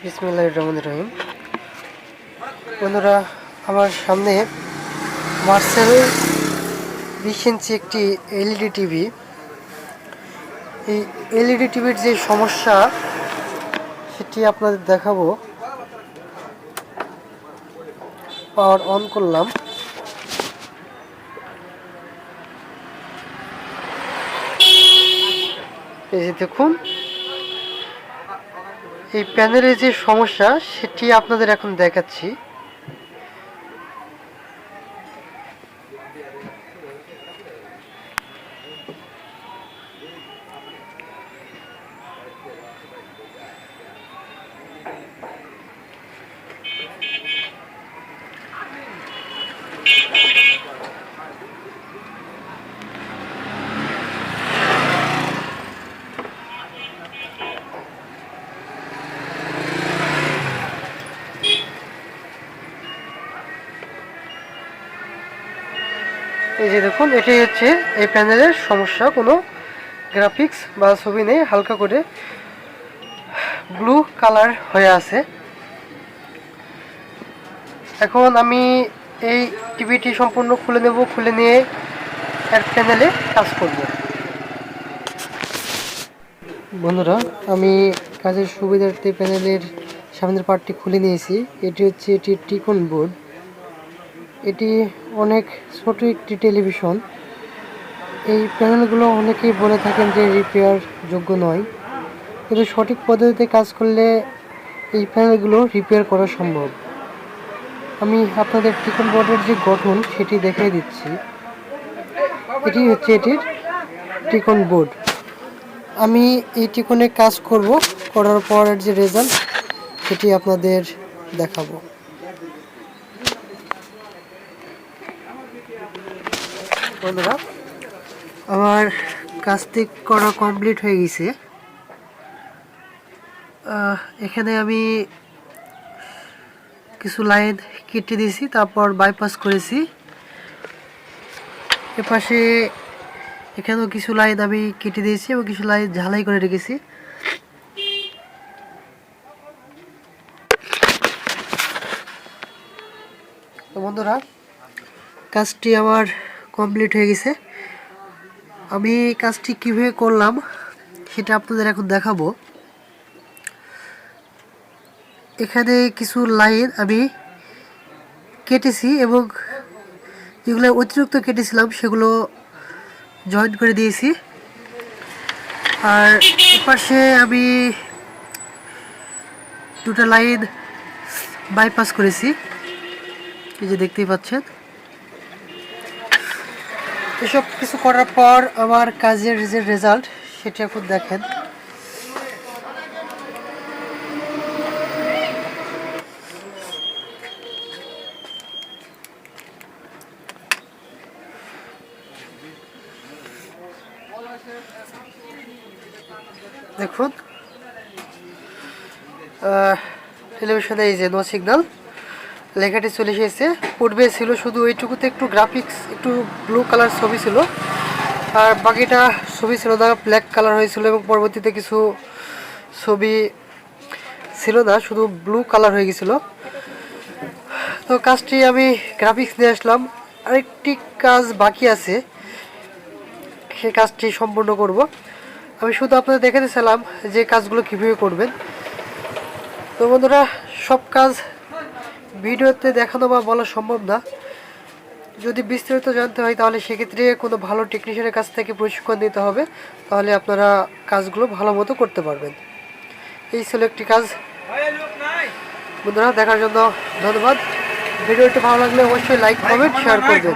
বিসমিল্লাহির রহমানির রহিম। বন্ধুরা, আমার সামনে মার্সেল 20 ইঞ্চি একটি এলইডি টিভি। এই এলইডি টিভির যে সমস্যা সেটি আপনাদের দেখাবো। পাওয়ার অন করলাম। এই যে দেখুন, এই প্যানেলের যে সমস্যা সেটি আপনাদের এখন দেখাচ্ছি। এই যে দেখুন, এটাই হচ্ছে এই প্যানেলের সমস্যা। কোনো গ্রাফিক্স বা ছবি নেই, হালকা করে ব্লু কালার হয়ে আছে। এখন আমি এই টিভিটি সম্পূর্ণ খুলে নেব, খুলে নিয়ে এর প্যানেলে কাজ করব। বন্ধুরা, আমি কাজের সুবিধার্থে প্যানেলের সামনের পার্টটি খুলে নিয়েছি। এটি হচ্ছে এটির টিকন বোর্ড। এটি অনেক ছোট একটি টেলিভিশন। এই প্যানেলগুলো অনেকেই বলে থাকেন যে রিপেয়ার যোগ্য নয়, কিন্তু সঠিক পদ্ধতিতে কাজ করলে এই প্যানেলগুলো রিপেয়ার করা সম্ভব। আমি আপনাদের টিকন বোর্ডের যে গঠন সেটি দেখিয়ে দিচ্ছি। এটি হচ্ছে এটির টিকন বোর্ড। আমি এই টিকনে কাজ করব, করার পরের যে রেজাল্ট সেটি আপনাদের দেখাবো। বন্ধুরা, আমার কাজটি করা কমপ্লিট হয়ে গেছে। এখানে আমি কিছু লাইন কেটে দিয়েছি, তারপর বাইপাস করেছি। এপাশে এখানেও কিছু লাইন আমি কেটে দিয়েছি এবং কিছু লাইন ঝালাই করে রেখেছি। তো বন্ধুরা, কাজটি আমার কমপ্লিট হয়ে গেছে। আমি কাজটি কীভাবে করলাম সেটা আপনাদের এখন দেখাবো। এখানে কিছু লাইন আমি কেটেছি এবং যেগুলো অতিরিক্ত কেটেছিলাম সেগুলো জয়েন করে দিয়েছি। আর এপাশে আমি দুটো লাইন বাইপাস করেছি, এই যে দেখতেই পাচ্ছেন। এসব কিছু করার পর আমার কাজের যে রেজাল্ট সেটা এখন দেখেন। দেখুন, টেলিভিশনে এই যে নো সিগন্যাল লেখাটি চলে এসেছে। পূর্বে ছিল শুধু ওইটুকুতে একটু গ্রাফিক্স, একটু ব্লু কালার ছবি ছিল, আর বাকিটা ছবি ছিল না, ব্ল্যাক কালার হয়েছিল এবং পরবর্তীতে কিছু ছবি ছিল না, শুধু ব্লু কালার হয়ে গেছিল। তো কাজটি আমি গ্রাফিক্স নিয়ে আসলাম। আরেকটি কাজ বাকি আছে, সেই কাজটি সম্পূর্ণ করব। আমি শুধু আপনাদের দেখাতে চাইলাম যে কাজগুলো কীভাবে করবেন। তো বন্ধুরা, সব কাজ ভিডিওতে দেখানো বা বলা সম্ভব না। যদি বিস্তারিত জানতে হয় তাহলে সেক্ষেত্রে কোনো ভালো টেকনিশিয়ানের কাছ থেকে প্রশিক্ষণ নিতে হবে, তাহলে আপনারা কাজগুলো ভালো মতো করতে পারবেন। এই ছিল একটি কাজ। বন্ধুরা, দেখার জন্য ধন্যবাদ। ভিডিওটি ভালো লাগলে অবশ্যই লাইক, কমেন্ট, শেয়ার করবেন।